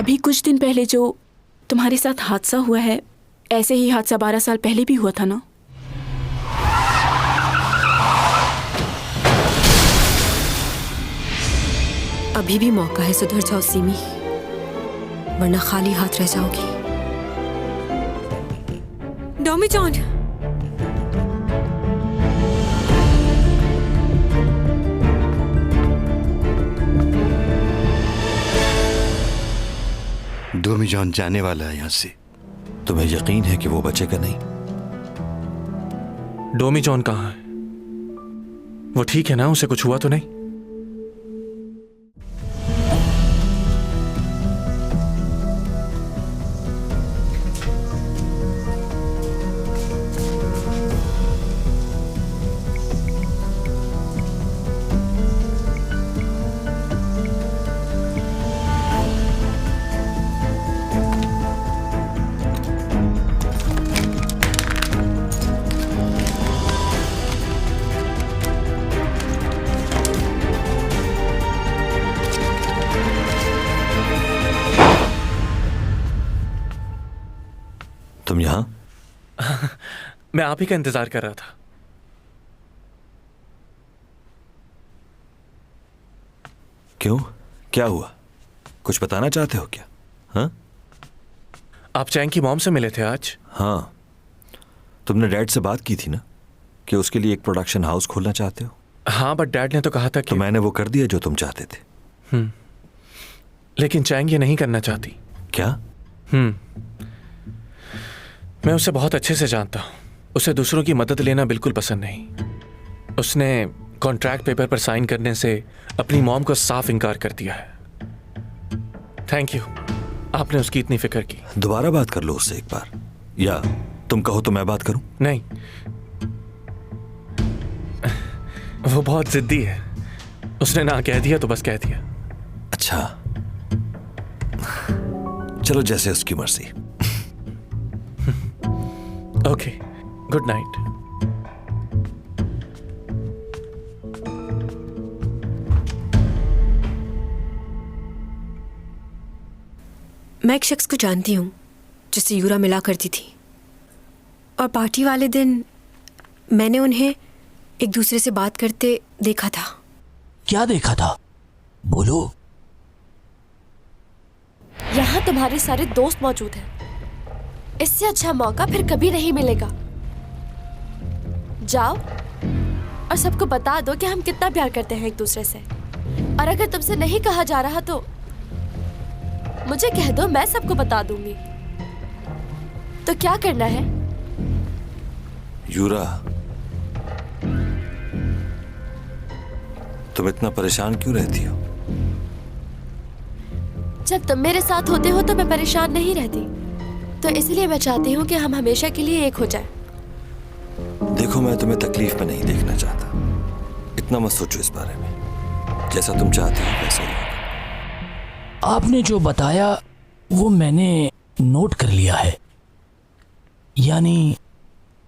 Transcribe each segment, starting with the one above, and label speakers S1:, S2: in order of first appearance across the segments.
S1: अभी कुछ दिन पहले जो तुम्हारे साथ हादसा हुआ है, ऐसे ही हादसा 12 साल पहले भी हुआ था ना?
S2: अभी भी मौका है, सुधर जाओ सीमी, वरना खाली हाथ रह जाओगी। डॉमी जॉन,
S3: डोमी जॉन जाने वाला है यहाँ से।
S4: तुम्हें यकीन है कि वो बचेगा नहीं?
S5: डोमी जॉन कहाँ है? वो ठीक है ना? उसे कुछ हुआ तो नहीं?
S4: तुम यहां?
S5: मैं आप ही का इंतजार कर रहा था।
S4: क्यों, क्या हुआ? कुछ बताना चाहते हो क्या? हाँ?
S5: आप चैंग की मॉम से मिले थे आज?
S4: हाँ, तुमने डैड से बात की थी ना कि उसके लिए एक प्रोडक्शन हाउस खोलना चाहते हो?
S5: हाँ, बट डैड ने तो कहा था कि...
S4: तो मैंने वो कर दिया जो तुम चाहते थे।
S5: लेकिन चैंग ये नहीं करना चाहती।
S4: क्या?
S5: मैं उसे बहुत अच्छे से जानता हूँ। उसे दूसरों की मदद लेना बिल्कुल पसंद नहीं। उसने कॉन्ट्रैक्ट पेपर पर साइन करने से अपनी मॉम को साफ इनकार कर दिया है। थैंक यू, आपने उसकी इतनी फिक्र की।
S4: दोबारा बात कर लो उससे एक बार, या तुम कहो तो मैं बात करूं?
S5: नहीं, वो बहुत जिद्दी है। उसने ना कह दिया तो बस कह दिया।
S4: अच्छा, चलो जैसे उसकी मर्जी।
S5: Okay, good night.
S2: मैं एक शख्स को जानती हूँ जिससे यूरा मिला करती थी, और पार्टी वाले दिन मैंने उन्हें एक दूसरे से बात करते देखा था।
S6: क्या देखा था? बोलो।
S7: यहाँ तुम्हारे सारे दोस्त मौजूद हैं। इससे अच्छा मौका फिर कभी नहीं मिलेगा। जाओ और सबको बता दो कि हम कितना प्यार करते हैं एक दूसरे से। और अगर तुमसे नहीं कहा जा रहा तो मुझे कह दो, मैं सबको बता दूंगी। तो क्या करना है?
S4: यूरा, तुम इतना परेशान क्यों रहती हो?
S7: जब तुम मेरे साथ होते हो तो मैं परेशान नहीं रहती। तो इसलिए मैं चाहती हूँ कि हम हमेशा के लिए एक हो जाएं।
S4: देखो, मैं तुम्हें तकलीफ में नहीं देखना चाहता। इतना मत सोचो इस बारे में। जैसा तुम चाहते हो वैसा ही होगा।
S6: आपने जो बताया वो मैंने नोट कर लिया है। यानी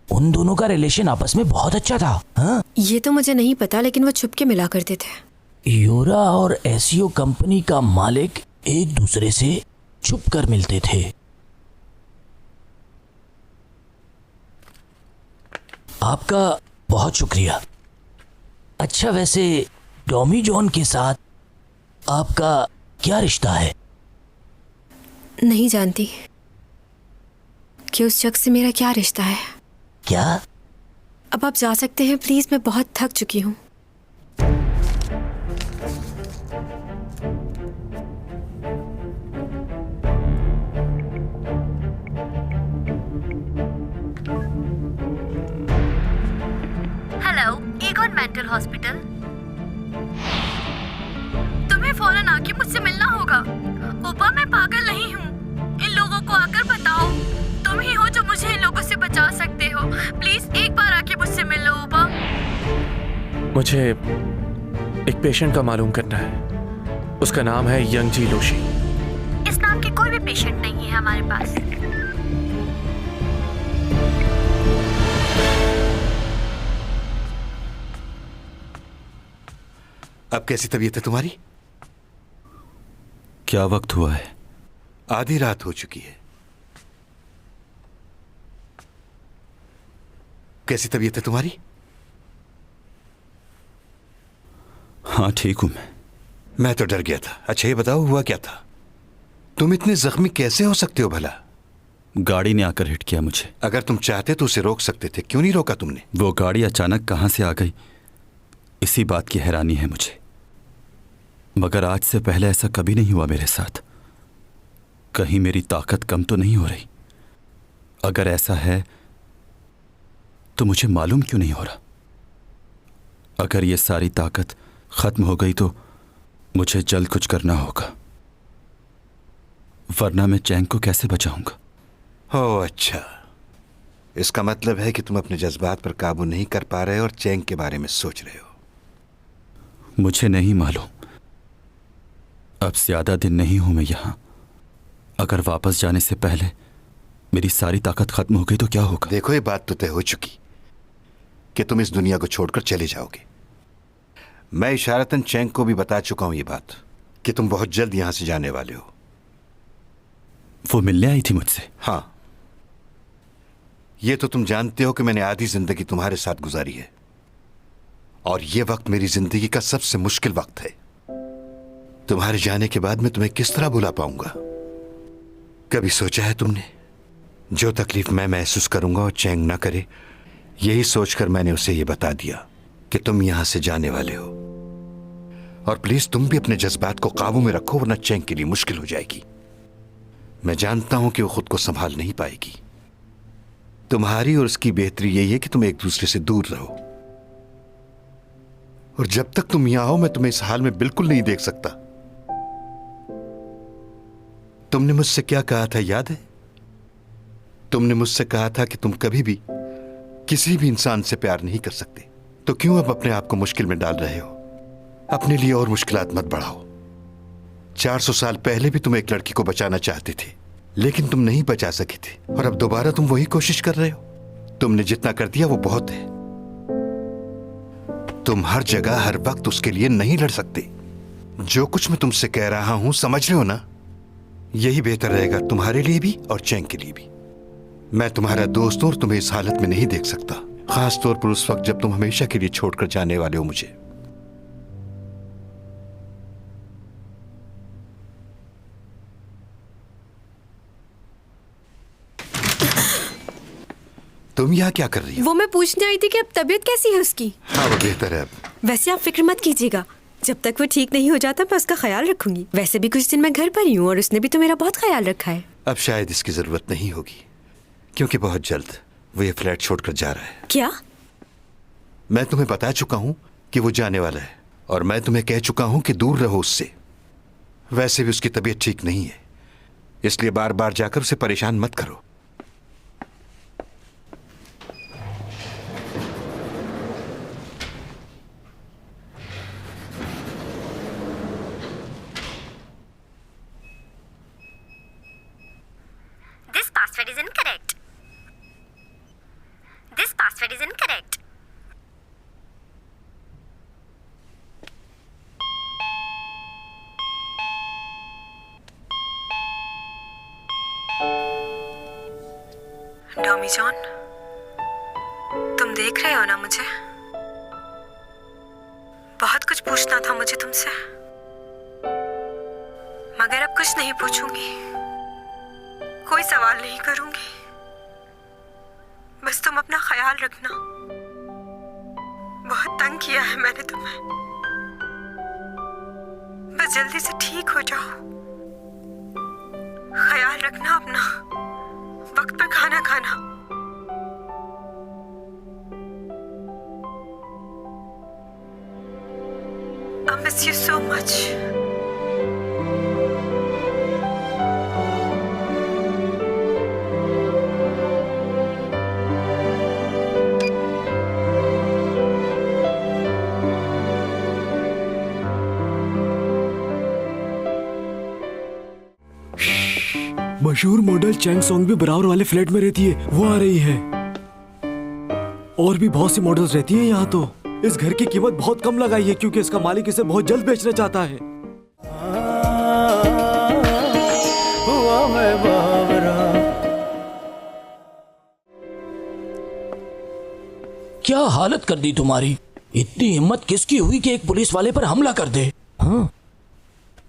S6: उन दोनों का रिलेशन आपस में बहुत अच्छा था। हाँ?
S2: ये तो मुझे नहीं पता, लेकिन वो छुप के मिला करते थे।
S6: यूरा और एसईओ कंपनी का मालिक एक दूसरे से छुप कर मिलते थे। आपका बहुत शुक्रिया। अच्छा, वैसे टॉमी जॉन के साथ आपका क्या रिश्ता है?
S2: नहीं जानती कि उस शख्स से मेरा क्या रिश्ता है।
S6: क्या?
S2: अब आप जा सकते हैं प्लीज, मैं बहुत थक चुकी हूँ।
S8: Hello, Egon mental hospital. तुम्हें फौरन आके मुझसे मिलना होगा। ओपा, मैं पागल नहीं हूँ। इन लोगों को आकर बताओ, तुम ही हो जो मुझे इन लोगों से बचा सकते हो। प्लीज एक बार आके मुझसे मिल लो ओपा।
S5: मुझे एक पेशेंट का मालूम करना है। उसका नाम है यंगजी लोशी।
S8: इस नाम के कोई भी पेशेंट नहीं है हमारे पास।
S3: अब कैसी तबीयत है तुम्हारी?
S4: क्या वक्त हुआ है?
S3: आधी रात हो चुकी है। कैसी तबीयत है तुम्हारी?
S9: हाँ ठीक हूं
S3: मैं तो डर गया था। अच्छा ये बताओ हुआ क्या था? तुम इतने जख्मी कैसे हो सकते हो भला?
S9: गाड़ी ने आकर हिट किया मुझे।
S3: अगर तुम चाहते तो उसे रोक सकते थे, क्यों नहीं रोका तुमने?
S9: वो गाड़ी अचानक कहां से आ गई, इसी बात की हैरानी है मुझे। मगर आज से पहले ऐसा कभी नहीं हुआ मेरे साथ। कहीं मेरी ताकत कम तो नहीं हो रही? अगर ऐसा है तो मुझे मालूम क्यों नहीं हो रहा? अगर ये सारी ताकत खत्म हो गई तो मुझे जल्द कुछ करना होगा, वरना मैं चैंग को कैसे बचाऊंगा?
S3: ओह अच्छा, इसका मतलब है कि तुम अपने जज्बात पर काबू नहीं कर पा रहे और चैंग के बारे में सोच रहे हो।
S9: मुझे नहीं मालूम। अब ज्यादा दिन नहीं हूं मैं यहां। अगर वापस जाने से पहले मेरी सारी ताकत खत्म हो गई तो क्या होगा?
S3: देखो ये बात तो तय हो चुकी कि तुम इस दुनिया को छोड़कर चले जाओगे। मैं इशारतन चैंग को भी बता चुका हूं ये बात कि तुम बहुत जल्द यहां से जाने वाले हो।
S9: वो मिलने आई थी मुझसे?
S3: हाँ, ये तो तुम जानते हो कि मैंने आधी जिंदगी तुम्हारे साथ गुजारी है और ये वक्त मेरी जिंदगी का सबसे मुश्किल वक्त है। तुम्हारे जाने के बाद मैं तुम्हें किस तरह भुला पाऊंगा? कभी सोचा है तुमने जो तकलीफ मैं महसूस करूंगा और चैंग ना करे? यही सोचकर मैंने उसे ये बता दिया कि तुम यहां से जाने वाले हो। और प्लीज तुम भी अपने जज्बात को काबू में रखो, वरना चैंग के लिए मुश्किल हो जाएगी। मैं जानता हूं कि वो खुद को संभाल नहीं पाएगी। तुम्हारी और उसकी बेहतरी यही है कि तुम एक दूसरे से दूर रहो। और जब तक तुम यहां हो मैं तुम्हें इस हाल में बिल्कुल नहीं देख सकता। तुमने मुझसे क्या कहा था याद है? तुमने मुझसे कहा था कि तुम कभी भी किसी भी इंसान से प्यार नहीं कर सकते। तो क्यों अब अपने आप को मुश्किल में डाल रहे हो? अपने लिए और मुश्किलात मत बढ़ाओ। 400 साल पहले भी तुम एक लड़की को बचाना चाहते थे, लेकिन तुम नहीं बचा सके थे। और अब दोबारा तुम वही कोशिश कर रहे हो। तुमने जितना कर दिया वो बहुत है। तुम हर जगह हर वक्त उसके लिए नहीं लड़ सकते। जो कुछ मैं तुमसे कह रहा हूं समझ रहे हो ना? यही बेहतर रहेगा तुम्हारे लिए भी और चैंग के लिए भी। मैं तुम्हारा दोस्त हूं और तुम्हें इस हालत में नहीं देख सकता, खास तौर पर उस वक्त जब तुम हमेशा के लिए छोड़कर जाने वाले हो मुझे। तुम यहाँ क्या कर रही हो?
S2: वो मैं पूछने आई थी कि अब तबीयत कैसी है उसकी।
S3: हाँ वो बेहतर है अब।
S2: वैसे आप फिक्र मत कीजिएगा, जब तक वो ठीक नहीं हो जाता मैं उसका ख्याल रखूंगी। वैसे भी कुछ दिन मैं घर पर ही हूँ और उसने भी तो मेरा बहुत ख्याल रखा है।
S3: अब शायद इसकी जरूरत नहीं होगी, क्योंकि बहुत जल्द वो ये फ्लैट छोड़कर जा रहा है।
S2: क्या?
S3: मैं तुम्हें बता चुका हूं कि वो जाने वाला है और मैं तुम्हें कह चुका हूं कि दूर रहो उससे। वैसे भी उसकी तबीयत ठीक नहीं है, इसलिए बार बार जाकर उसे परेशान मत करो।
S10: This password is incorrect. This password is incorrect.
S2: डॉमी जॉन, तुम देख रहे हो ना मुझे? बहुत कुछ पूछना था मुझे तुमसे, मगर अब कुछ नहीं पूछूंगी, कोई सवाल नहीं करूंगी। बस तुम अपना ख्याल रखना। बहुत तंग किया है मैंने तुम्हें। बस जल्दी से ठीक हो जाओ। ख्याल रखना अपना, वक्त पर खाना खाना। I miss you so much.
S11: मशहूर मॉडल चैंग सॉन्ग भी बराबर वाले फ्लैट में रहती है, वो आ रही है। और भी बहुत सी मॉडल्स रहती हैं यहाँ तो। इस घर की कीमत बहुत कम लगाई है क्योंकि इसका मालिक इसे बहुत जल्द बेचना चाहता है।
S6: क्या हालत कर दी तुम्हारी। इतनी हिम्मत किसकी हुई कि एक पुलिस वाले पर हमला कर दे। हाँ,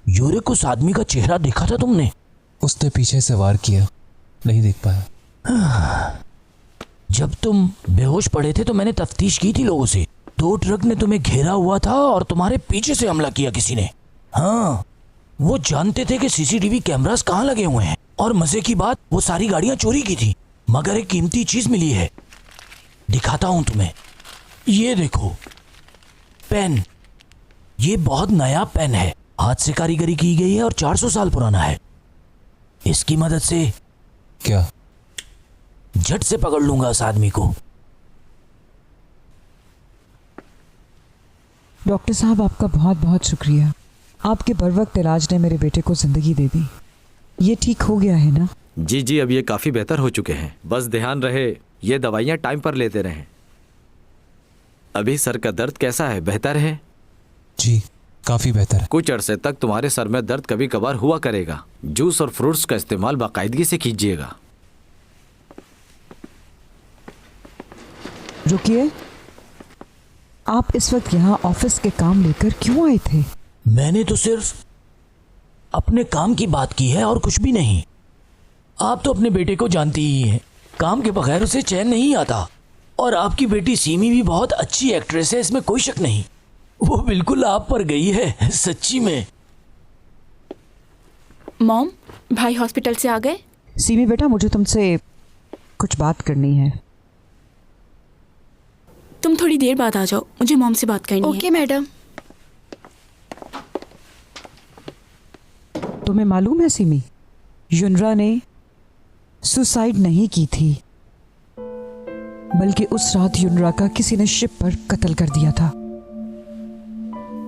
S6: यूरिक उस आदमी का चेहरा देखा था तुमने?
S12: उसने पीछे से वार किया, नहीं देख पाया।
S6: जब तुम बेहोश पड़े थे तो मैंने तफ्तीश की थी लोगों से। 2 ट्रक ने तुम्हें घेरा हुआ था और तुम्हारे पीछे से हमला किया किसी ने। हाँ, वो जानते थे कि सीसीटीवी कैमरास कहाँ लगे हुए हैं, और मजे की बात वो सारी गाड़ियां चोरी की थी। मगर एक कीमती चीज मिली है, दिखाता हूं तुम्हें। ये देखो पेन, ये बहुत नया पेन है, हाथ से कारीगरी की गई है और 400 साल पुराना है। इसकी मदद से
S12: क्या?
S6: झट से पकड़ लूंगा उस आदमी को।
S13: डॉक्टर साहब, आपका बहुत बहुत शुक्रिया। आपके बर वक्त इलाज ने मेरे बेटे को जिंदगी दे दी। ये ठीक हो गया है ना?
S14: जी जी, अब ये काफी बेहतर हो चुके हैं। बस ध्यान रहे ये दवाइयाँ टाइम पर लेते रहें। अभी सर का दर्द कैसा है? बेहतर है?
S12: जी, काफी बेहतर है।
S14: कुछ अरसे तक तुम्हारे सर में दर्द कभी कभार हुआ करेगा। जूस और फ्रूट्स का इस्तेमाल बाकायदगी से कीजिएगा।
S13: रुकिए, आप इस वक्त यहाँ ऑफिस के काम लेकर क्यों आए थे?
S6: मैंने तो सिर्फ अपने काम की बात की है और कुछ भी नहीं। आप तो अपने बेटे को जानती ही हैं, काम के बगैर उसे चैन नहीं आता। और आपकी बेटी सीमी भी बहुत अच्छी एक्ट्रेस है, इसमें कोई शक नहीं। वो बिल्कुल आप पर गई है, सच्ची में।
S1: मॉम, भाई हॉस्पिटल से आ गए?
S13: सीमी बेटा, मुझे तुमसे कुछ बात करनी है।
S1: तुम थोड़ी देर बाद आ जाओ, मुझे मॉम से बात करनी है।
S7: Okay madam.
S13: तुम्हें मालूम है सीमी, युनरा ने सुसाइड नहीं की थी, बल्कि उस रात युनरा का किसी ने शिप पर कत्ल कर दिया था।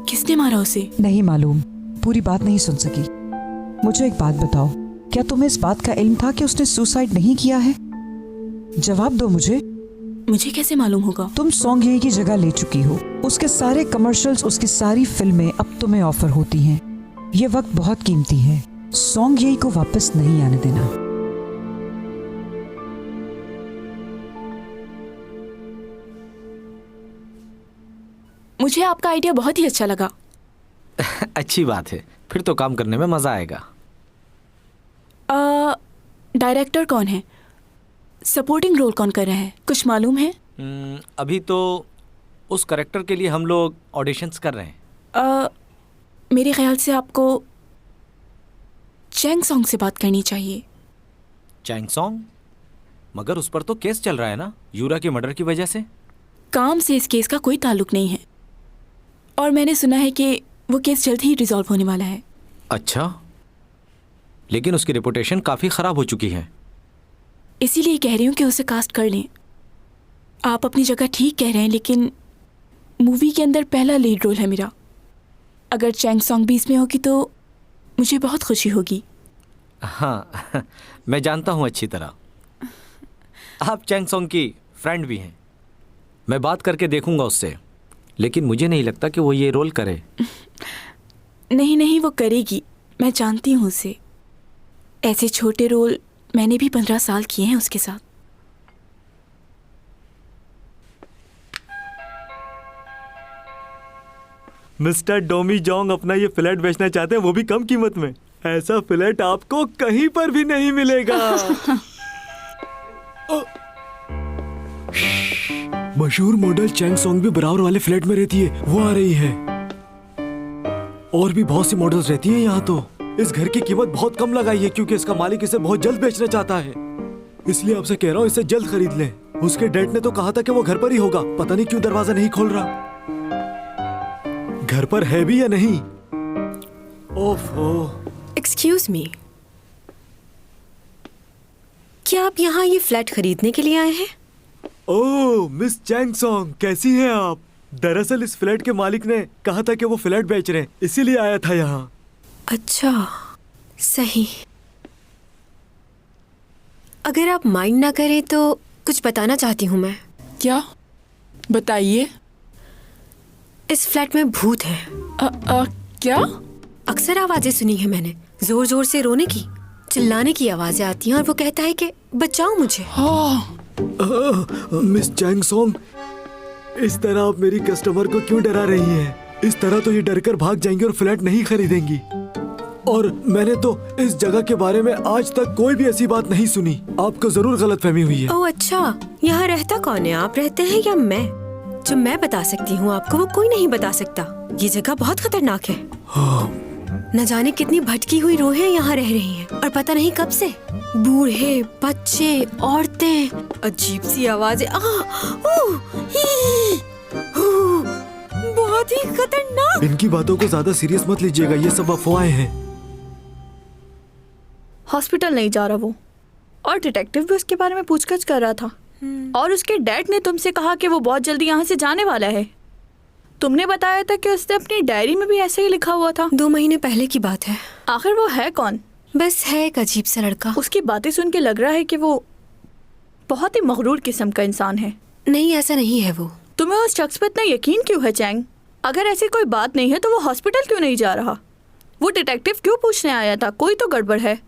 S1: किसने मारा उसे?
S13: नहीं मालूम, पूरी बात नहीं सुन सकी। मुझे एक बात बताओ, क्या तुम्हें इस बात का इल्म था कि उसने सुसाइड नहीं किया है? जवाब दो मुझे।
S1: मुझे कैसे मालूम होगा?
S13: तुम सॉन्ग ये की जगह ले चुकी हो। उसके सारे कमर्शियल्स, उसकी सारी फिल्में अब तुम्हें ऑफर होती हैं। ये वक्त बहुत कीमती है, सॉन्ग यही को वापस नहीं आने देना।
S1: मुझे आपका आइडिया बहुत ही अच्छा लगा।
S14: अच्छी बात है, फिर तो काम करने में मजा आएगा।
S1: डायरेक्टर कौन है? सपोर्टिंग रोल कौन कर रहा है? कुछ मालूम है?
S14: अभी तो उस कैरेक्टर के लिए हम लोग ऑडिशंस कर रहे हैं।
S1: मेरे ख्याल से आपको चैंग सॉन्ग से बात करनी चाहिए।
S14: Chang Song? मगर उस पर तो केस चल रहा है ना, यूरा के मर्डर की वजह से।
S1: काम से इस केस का कोई ताल्लुक नहीं है, और मैंने सुना है कि वो केस जल्द ही रिजॉल्व होने वाला है।
S14: अच्छा, लेकिन उसकी रेपुटेशन काफी खराब हो चुकी है।
S1: इसीलिए कह रही हूँ कि उसे कास्ट कर लें। आप अपनी जगह ठीक कह रहे हैं, लेकिन मूवी के अंदर पहला लीड रोल है मेरा। अगर चैंग सॉन्ग भी इसमें होगी तो मुझे बहुत खुशी होगी।
S14: हाँ, मैं जानता हूँ अच्छी तरह। आप चैंग सॉन्ग की फ्रेंड भी हैं। मैं बात करके देखूंगा उससे, लेकिन मुझे नहीं लगता कि वो ये रोल करे।
S1: नहीं नहीं, वो करेगी, मैं जानती हूँ उसे। ऐसे छोटे रोल मैंने भी 15 साल किए हैं उसके साथ।
S11: मिस्टर डोमी जोंग अपना ये फ्लैट बेचना चाहते हैं, वो भी कम कीमत में। ऐसा फ्लैट आपको कहीं पर भी नहीं मिलेगा। मशहूर मॉडल चैंग सॉन्ग भी बराबर वाले फ्लैट में रहती है, वो आ रही है। और भी बहुत सी मॉडल्स रहती हैं यहाँ तो। इस घर की कीमत बहुत कम लगाई है क्योंकि इसका मालिक इसे बहुत जल्द बेचना चाहता है। इसलिए आपसे कह रहा हूँ, इसे जल्द खरीद लें। उसके डैड ने तो कहा था कि वो घर पर ही होगा, पता नहीं क्यों दरवाजा नहीं खोल रहा। घर पर है भी या नहीं? ओफो।
S2: एक्सक्यूज मी, क्या आप यहाँ ये फ्लैट खरीदने के लिए आए हैं?
S11: ओह मिस चैंग सॉन्ग, कैसी हैं आप? दरअसल इस फ्लैट के मालिक ने कहा था कि वो फ्लैट बेच रहे हैं, इसीलिए आया था यहाँ।
S2: अच्छा, सही। अगर आप माइंड ना करें तो कुछ बताना चाहती हूँ मैं।
S1: क्या? बताइए।
S2: इस फ्लैट में भूत है।
S1: क्या?
S2: अक्सर आवाजें सुनी है मैंने, जोर जोर से रोने की, चिल्लाने की आवाजें आती हैं, और वो कहता है कि बचाओ मुझे।
S11: मिस चैंग सॉन्ग, इस तरह आप मेरी कस्टमर को क्यों डरा रही हैं? इस तरह तो ये डरकर भाग जाएंगी और फ्लैट नहीं खरीदेंगी। और मैंने तो इस जगह के बारे में आज तक कोई भी ऐसी बात नहीं सुनी। आपको जरूर गलतफहमी हुई है।
S2: ओह अच्छा, यहाँ रहता कौन है? आप रहते हैं या मैं? जो मैं बता सकती हूँ आपको वो कोई नहीं बता सकता। ये जगह बहुत खतरनाक है। न जाने कितनी भटकी हुई रूहें यहाँ रह रही हैं और पता नहीं कब से। बूढ़े, बच्चे, औरतें, अजीब सी आवाजें। बहुत ही खतरनाक।
S11: इनकी बातों को ज्यादा सीरियस मत लीजिएगा, ये सब अफवाहें हैं।
S8: हॉस्पिटल नहीं जा रहा वो, और डिटेक्टिव भी उसके बारे में पूछताछ कर रहा था। और उसके डैड ने तुमसे कहा कि वो बहुत जल्दी यहाँ से जाने वाला है। तुमने बताया था कि उसने अपनी डायरी में भी ऐसे ही लिखा हुआ था।
S2: 2 महीने पहले की बात है।
S8: आखिर वो है कौन?
S2: बस है एक अजीब सा लड़का।
S8: उसकी बातें सुन के लग रहा है कि वो बहुत ही मगरूर किस्म का इंसान है।
S2: नहीं, ऐसा नहीं है वो।
S8: तुम्हें उस शख्स पर इतना यकीन क्यों है चैंग? अगर ऐसी कोई बात नहीं है तो वो हॉस्पिटल क्यों नहीं जा रहा? वो डिटेक्टिव क्यों पूछने आया था? कोई तो गड़बड़ है।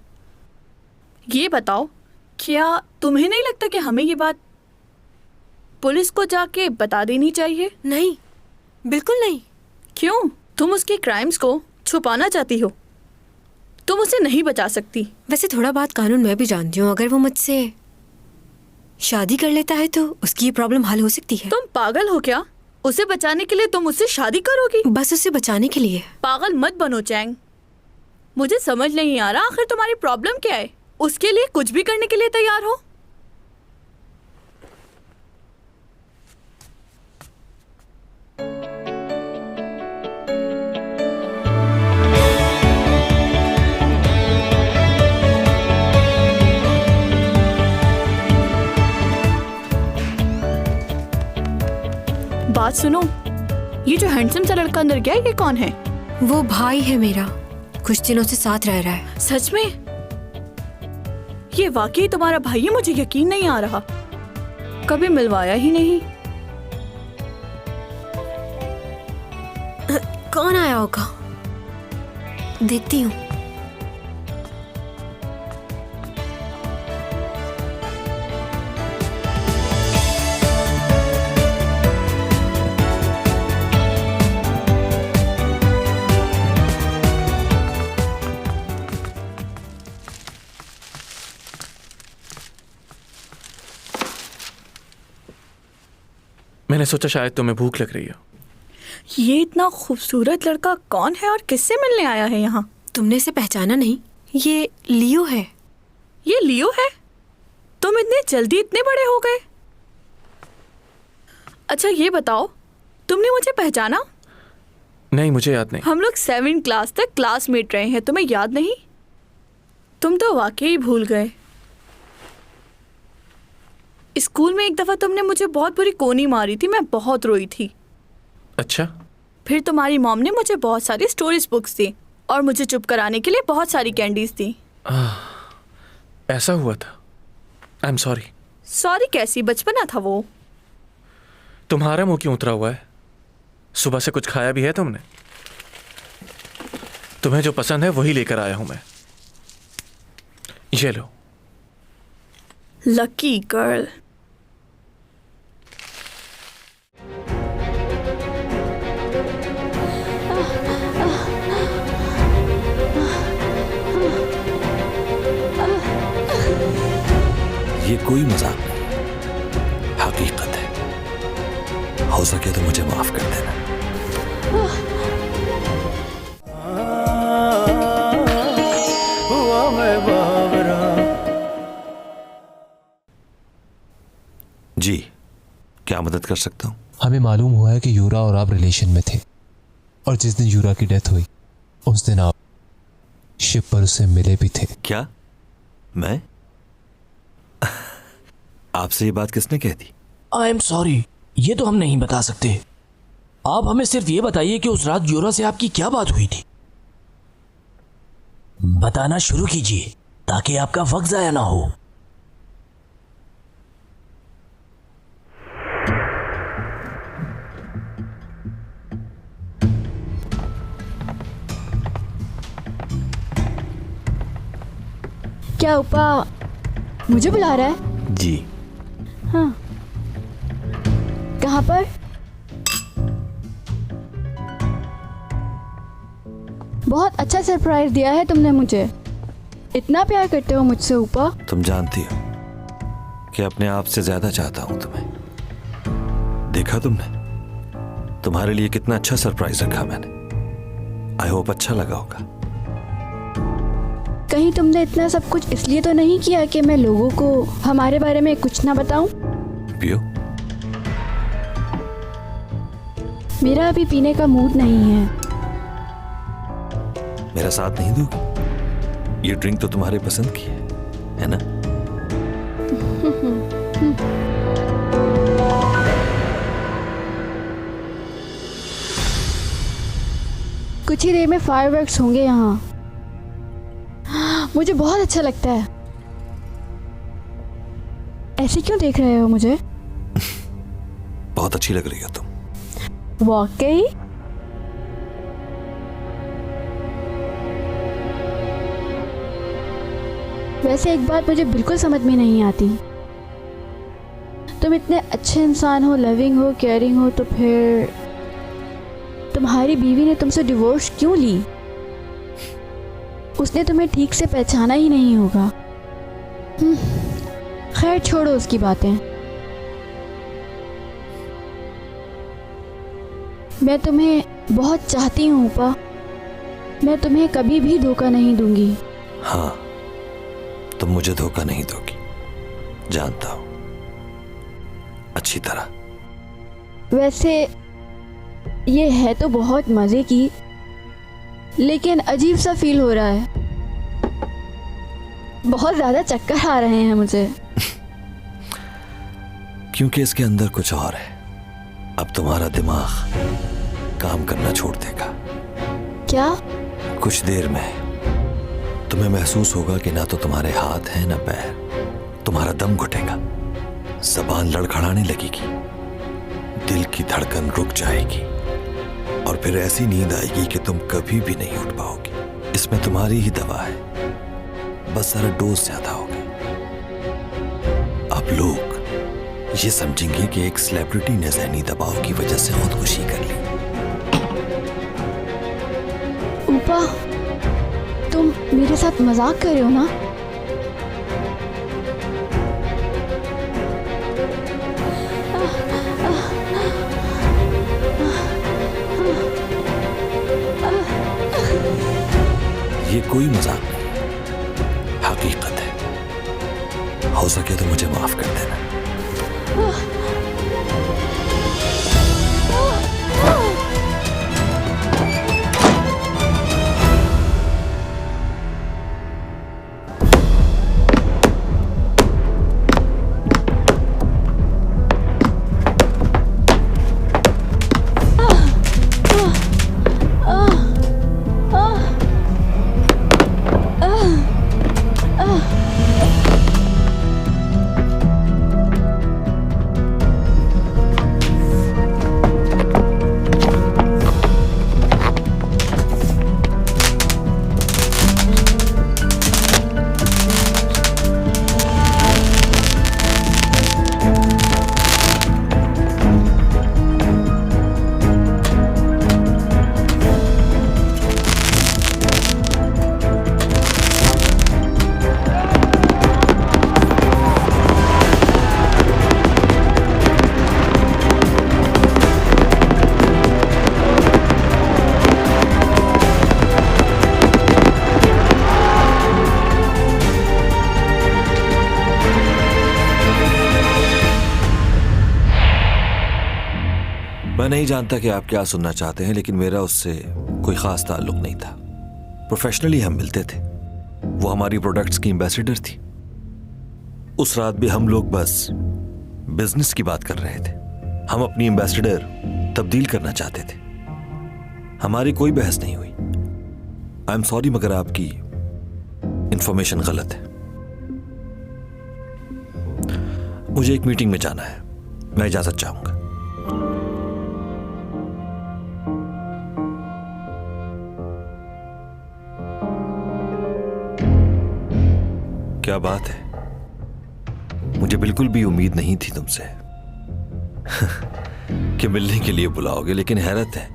S8: ये बताओ, क्या तुम्हें नहीं लगता कि हमें ये बात पुलिस को जाके बता देनी चाहिए?
S2: नहीं, बिल्कुल नहीं।
S8: क्यों? तुम उसके क्राइम्स को छुपाना चाहती हो। तुम उसे नहीं बचा सकती।
S2: वैसे थोड़ा बात कानून मैं भी जानती हूँ। अगर वो मुझसे शादी कर लेता है तो उसकी ये प्रॉब्लम हल हो सकती है।
S8: तुम पागल हो क्या? उसे बचाने के लिए तुम उससे शादी करोगी?
S2: बस उसे बचाने के लिए।
S8: पागल मत बनो चैंग। मुझे समझ नहीं आ रहा आखिर तुम्हारी प्रॉब्लम क्या है। उसके लिए कुछ भी करने के लिए तैयार हो। बात सुनो, ये जो हैंडसम सा लड़का अंदर गया, ये कौन है?
S2: वो भाई है मेरा, कुछ दिनों से साथ रह रहा है।
S8: सच में? ये वाकई तुम्हारा भाई है? मुझे यकीन नहीं आ रहा। कभी मिलवाया ही नहीं।
S2: कौन आया होगा? देखती हूँ।
S5: मैंने सोचा शायद तुम्हें भूख लग रही हो।
S8: ये इतना खूबसूरत लड़का कौन है और किससे मिलने आया है यहाँ?
S2: तुमने इसे पहचाना नहीं? ये लियो है।
S8: ये लियो है? तुम इतने जल्दी इतने बड़े हो गए? अच्छा ये बताओ, तुमने मुझे पहचाना?
S5: नहीं, मुझे याद नहीं।
S8: हम लोग 7th क्लास तक क्लासमेट रहे हैं, तुम्हें याद नहीं? तुम तो वाकई भूल गए। स्कूल में एक दफा तुमने मुझे बहुत बुरी कोनी मारी थी, मैं बहुत रोई थी।
S5: अच्छा।
S8: फिर तुम्हारी मॉम ने मुझे बहुत सारी स्टोरीज बुक्स दी और मुझे चुप कराने के लिए बहुत सारी कैंडीज दी।
S5: ऐसा हुआ था। I am sorry.
S8: सॉरी कैसी? बचपना था वो।
S5: तुम्हारा मुंह क्यों उतरा हुआ है? सुबह से कुछ खाया भी है तुमने? तुम्हें जो पसंद है वही लेकर आया हूं मैं। ये लो।
S8: Lucky girl.
S4: ये कोई मजाक नहीं, हकीकत है। हो सके तो मुझे माफ कर देना। जी, क्या मदद कर सकता हूँ?
S12: हमें मालूम हुआ है कि यूरा और आप रिलेशन में थे, और जिस दिन यूरा की डेथ हुई उस दिन आप शिप पर उससे मिले भी थे।
S4: क्या? मैं? आपसे ये बात किसने कह दी?
S6: आई एम सॉरी, ये तो हम नहीं बता सकते। आप हमें सिर्फ ये बताइए कि उस रात यूरा से आपकी क्या बात हुई थी। बताना शुरू कीजिए ताकि आपका वक्त जाया ना हो।
S7: क्या उपा मुझे बुला रहा है?
S4: जी।
S7: हाँ। कहाँ पर? बहुत अच्छा सरप्राइज दिया है तुमने मुझे। इतना प्यार करते हो मुझसे ऊपा?
S4: तुम जानती हो कि अपने आप से ज्यादा चाहता हूं तुम्हें। देखा तुमने तुम्हारे लिए कितना अच्छा सरप्राइज रखा मैंने। आई होप अच्छा लगा होगा।
S7: कहीं तुमने इतना सब कुछ इसलिए तो नहीं किया कि मैं लोगों को हमारे बारे में कुछ ना बताऊं?
S4: पियो।
S7: मेरा अभी पीने का मूड नहीं है।
S4: मेरा साथ नहीं दोगी? ये ड्रिंक तो तुम्हारे पसंद की है ना?
S7: कुछ ही देर में फायरवर्क्स होंगे यहाँ। मुझे बहुत अच्छा लगता है। ऐसे क्यों देख रहे हो मुझे?
S4: बहुत अच्छी लग रही हो तुम।
S7: वाकई? वैसे एक बात मुझे बिल्कुल समझ में नहीं आती। तुम इतने अच्छे इंसान हो, लविंग हो, केयरिंग हो, तो फिर तुम्हारी बीवी ने तुमसे डिवोर्स क्यों ली? उसने तुम्हें ठीक से पहचाना ही नहीं होगा। खैर छोड़ो उसकी बातें। मैं तुम्हें बहुत चाहती हूँ ऊपा। मैं तुम्हें कभी भी धोखा नहीं दूंगी।
S4: हाँ, तुम मुझे धोखा नहीं दोगी, जानता हूं अच्छी तरह।
S7: वैसे ये है तो बहुत मजे की, लेकिन अजीब सा फील हो रहा है। बहुत ज्यादा चक्कर आ रहे हैं मुझे।
S4: क्योंकि इसके अंदर कुछ और है। अब तुम्हारा दिमाग काम करना छोड़ देगा।
S7: क्या?
S4: कुछ देर में तुम्हें महसूस होगा कि ना तो तुम्हारे हाथ हैं ना पैर। तुम्हारा दम घुटेगा, जबान लड़खड़ाने लगेगी, दिल की धड़कन रुक जाएगी और फिर ऐसी नींद आएगी कि तुम कभी भी नहीं उठ पाओगे। इसमें तुम्हारी ही दवा है, बस जरा डोज ज्यादा हो गई। अब लोग ये समझेंगे कि एक सेलिब्रिटी ने ज़हनी दबाव की वजह से खुदकुशी कर ली।
S7: ऊपा, तुम मेरे साथ मजाक कर रहे हो ना?
S4: ये कोई मजाक नहीं, हकीकत है। हो सके तो मुझे माफ कर देना। मैं नहीं जानता कि आप क्या सुनना चाहते हैं, लेकिन मेरा उससे कोई खास ताल्लुक नहीं था। प्रोफेशनली हम मिलते थे। वो हमारी प्रोडक्ट्स की एम्बेसडर थी। उस रात भी हम लोग बस बिजनेस की बात कर रहे थे। हम अपनी एम्बेसडर तब्दील करना चाहते थे। हमारी कोई बहस नहीं हुई। आई एम सॉरी, मगर आपकी इंफॉर्मेशन गलत है। मुझे एक मीटिंग में जाना है, मैं इजाजत चाहूंगा। क्या बात है, मुझे बिल्कुल भी उम्मीद नहीं थी तुमसे कि मिलने के लिए बुलाओगे, लेकिन हैरत है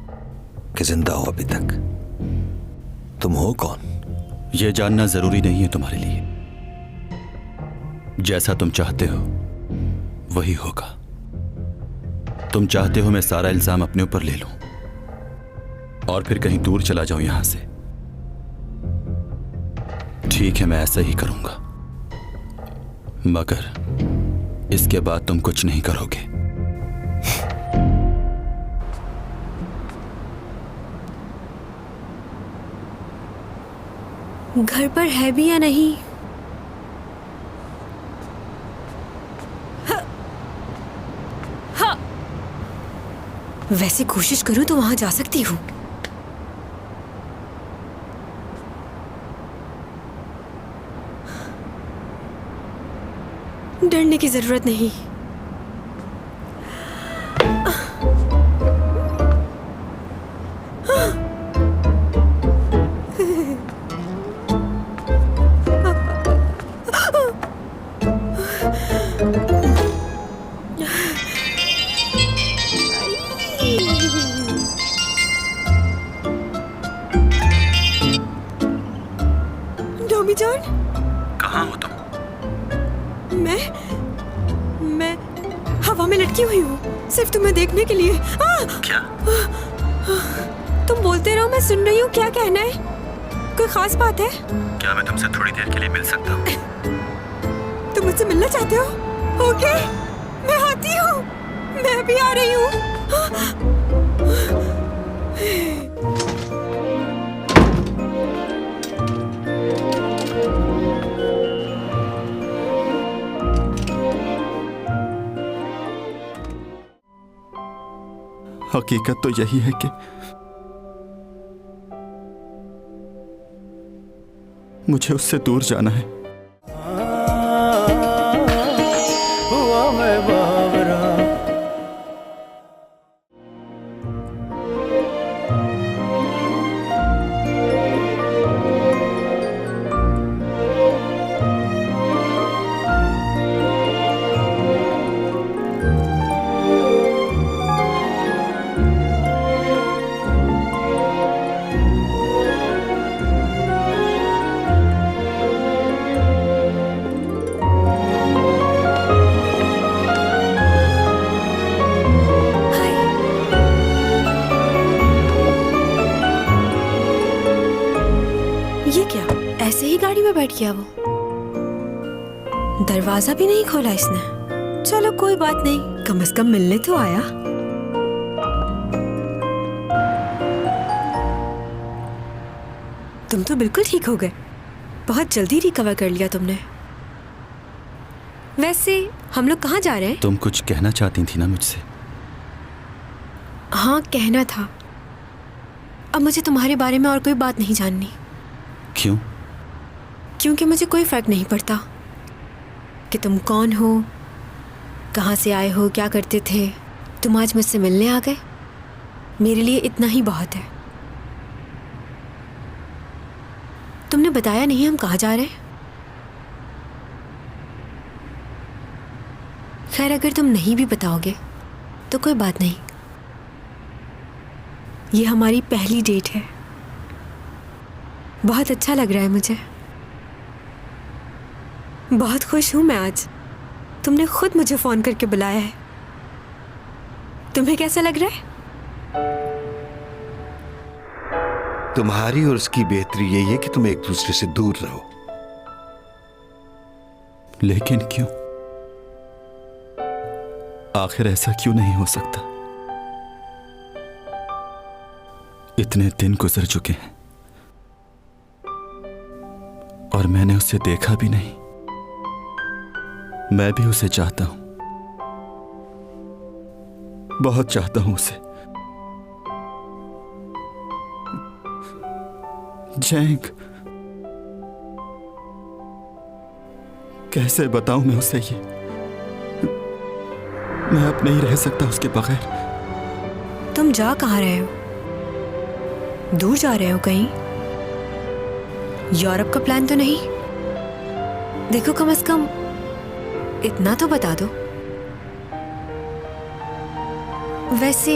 S4: कि जिंदा हो अभी तक। तुम हो कौन?
S9: यह जानना जरूरी नहीं है तुम्हारे लिए। जैसा तुम चाहते हो वही होगा। तुम चाहते हो मैं सारा इल्जाम अपने ऊपर ले लूं और फिर कहीं दूर चला जाऊं यहां से। ठीक है, मैं ऐसा ही करूंगा, मगर इसके बाद तुम कुछ नहीं करोगे।
S2: घर पर है भी या नहीं? वैसे कोशिश करूं तो वहां जा सकती हूँ। डरने की जरूरत नहीं। डॉमी जान,
S9: कहाँ हो तुम?
S2: मैं हवा में लटकी हुई हूँ, सिर्फ तुम्हें देखने के लिए।
S9: क्या?
S2: तुम बोलते रहो, मैं सुन रही हूँ। क्या कहना है? कोई खास बात है?
S9: क्या मैं तुमसे थोड़ी देर के लिए मिल सकता हूँ?
S2: तुम मुझसे मिलना चाहते हो? ओके, मैं आती हूँ। मैं भी आ रही हूँ।
S9: हकीकत तो यही है कि मुझे उससे दूर जाना है।
S2: ये क्या, ऐसे ही गाड़ी में बैठ गया वो? दरवाजा भी नहीं खोला इसने। चलो कोई बात नहीं, कम से कम मिलने तो आया। तुम तो बिल्कुल ठीक हो गए, बहुत जल्दी रिकवर कर लिया तुमने। वैसे हम लोग कहाँ जा रहे हैं?
S9: तुम कुछ कहना चाहती थी ना मुझसे?
S2: हाँ, कहना था। अब मुझे तुम्हारे बारे में और कोई बात नहीं जाननी।
S9: क्यों?
S2: क्योंकि मुझे कोई फर्क नहीं पड़ता कि तुम कौन हो, कहाँ से आए हो, क्या करते थे। तुम आज मुझसे मिलने आ गए, मेरे लिए इतना ही बहुत है। तुमने बताया नहीं हम कहाँ जा रहे हैं। खैर, अगर तुम नहीं भी बताओगे तो कोई बात नहीं। ये हमारी पहली डेट है। बहुत अच्छा लग रहा है मुझे। बहुत खुश हूं मैं आज। तुमने खुद मुझे फोन करके बुलाया है। तुम्हें कैसा लग रहा है?
S3: तुम्हारी और उसकी बेहतरी यही है कि तुम एक दूसरे से दूर रहो।
S9: लेकिन क्यों? आखिर ऐसा क्यों नहीं हो सकता? इतने दिन गुजर चुके हैं और मैंने उसे देखा भी नहीं। मैं भी उसे चाहता हूं, बहुत चाहता हूं उसे। जैंग, कैसे बताऊं मैं उसे ये? मैं अब नहीं रह सकता उसके बगैर।
S2: तुम जा कहाँ रहे हो? दूर जा रहे हो कहीं? यूरोप का प्लान तो नहीं? देखो, कम से कम इतना तो बता दो। वैसे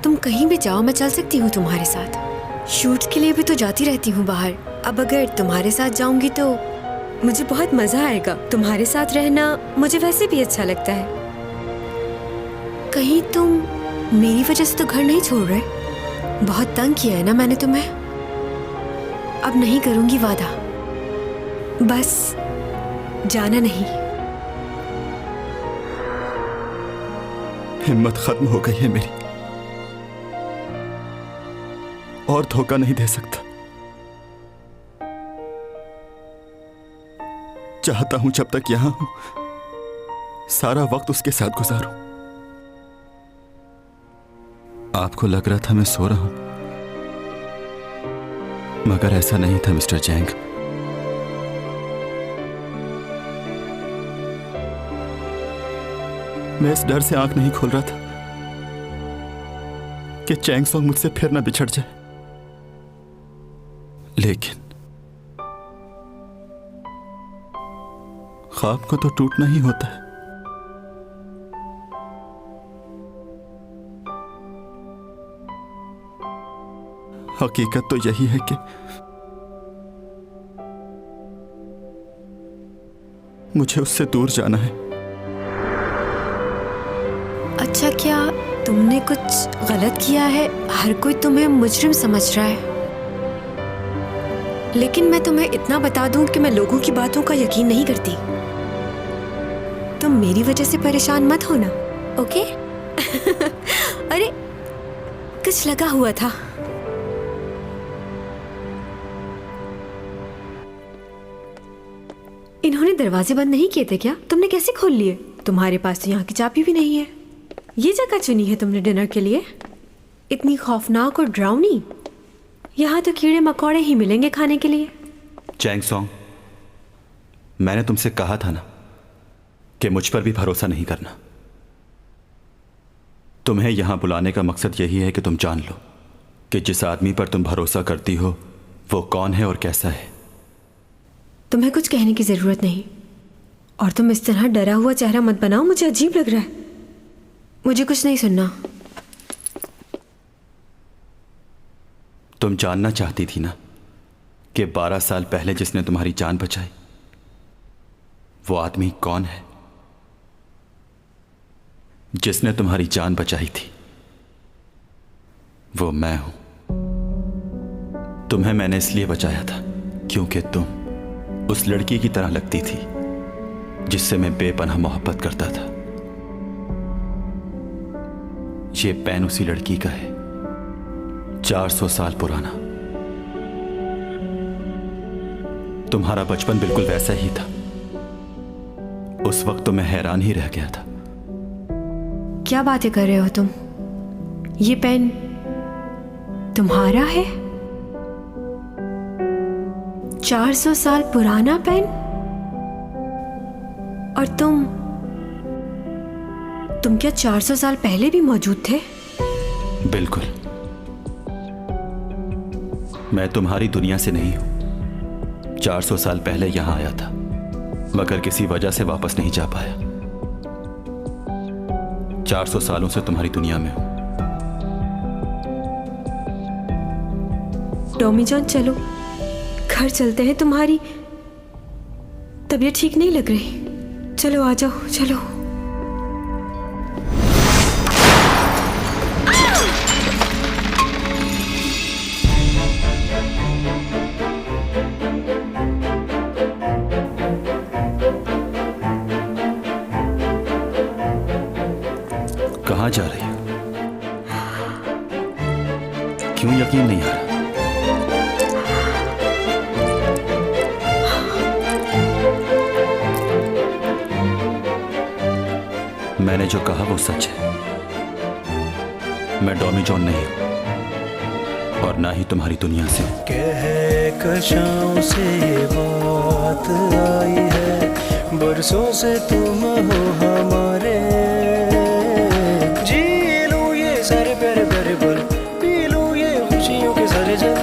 S2: तुम कहीं भी जाओ, मैं चल सकती हूँ तुम्हारे साथ। शूट के लिए भी तो जाती रहती हूँ बाहर। अब अगर तुम्हारे साथ जाऊंगी तो मुझे बहुत मजा आएगा। तुम्हारे साथ रहना मुझे वैसे भी अच्छा लगता है। कहीं तुम मेरी वजह से तो घर नहीं छोड़ रहे? बहुत तंग किया है ना मैंने तुम्हें। अब नहीं करूंगी वादा, बस जाना नहीं।
S9: हिम्मत खत्म हो गई है मेरी, और धोखा नहीं दे सकता। चाहता हूं जब तक यहां हूं सारा वक्त उसके साथ गुजारूं। आपको लग रहा था मैं सो रहा हूं, मगर ऐसा नहीं था मिस्टर चैंग। मैं इस डर से आंख नहीं खोल रहा था कि चैंग सॉन्ग मुझसे फिर ना बिछड़ जाए, लेकिन ख्वाब को तो टूटना ही होता है। हकीकत तो यही है कि मुझे उससे दूर जाना है।
S2: अच्छा, क्या तुमने कुछ गलत किया है? हर कोई तुम्हें मुजरिम समझ रहा है, लेकिन मैं तुम्हें इतना बता दूं कि मैं लोगों की बातों का यकीन नहीं करती। तुम मेरी वजह से परेशान मत होना, ओके? अरे कुछ लगा हुआ था। इन्होंने दरवाजे बंद नहीं किए थे क्या? तुमने कैसे खोल लिए? तुम्हारे पास तो यहाँ की चाबी भी नहीं है। ये जगह चुनी है तुमने डिनर के लिए? इतनी खौफनाक और ड्राउनी। यहाँ तो कीड़े मकोड़े ही मिलेंगे खाने के लिए।
S9: चैंग सॉन्ग, मैंने तुमसे कहा था ना कि मुझ पर भी भरोसा नहीं करना। तुम्हें यहां बुलाने का मकसद यही है कि तुम जान लो कि जिस आदमी पर तुम भरोसा करती हो वो कौन है और कैसा है।
S2: तुम्हें कुछ कहने की जरूरत नहीं, और तुम इस तरह डरा हुआ चेहरा मत बनाओ, मुझे अजीब लग रहा है। मुझे कुछ नहीं सुनना।
S9: तुम जानना चाहती थी ना कि 12 साल पहले जिसने तुम्हारी जान बचाई वो आदमी कौन है? जिसने तुम्हारी जान बचाई थी वो मैं हूं। तुम्हें मैंने इसलिए बचाया था क्योंकि तुम उस लड़की की तरह लगती थी जिससे मैं बेपनाह मोहब्बत करता था। ये पेन उसी लड़की का है, 400 साल पुराना। तुम्हारा बचपन बिल्कुल वैसा ही था। उस वक्त तो मैं हैरान ही रह गया था।
S2: क्या बातें कर रहे हो तुम? ये पेन तुम्हारा है? 400 साल पुराना पेन? और तुम क्या 400 साल पहले भी मौजूद थे?
S9: बिल्कुल। मैं तुम्हारी दुनिया से नहीं हूं। 400 साल पहले यहां आया था, मगर किसी वजह से वापस नहीं जा पाया। 400 सालों से तुम्हारी दुनिया में हूं।
S2: टॉमी जॉन, चलो घर चलते हैं। तुम्हारी तबीयत ठीक नहीं लग रही। चलो आ जाओ, चलो।
S9: कहां जा रही हो? क्यों यकीन नहीं आ रहा? मैंने जो कहा वो सच है। मैं टॉमी जॉन नहीं हूं, और ना ही तुम्हारी दुनिया से।
S15: कहकशां से बात आई है, बरसों से तुम हो हमारे। जी लूं ये सारे प्यारे प्यारे पल, पी लूं ये खुशियों के सारे जल।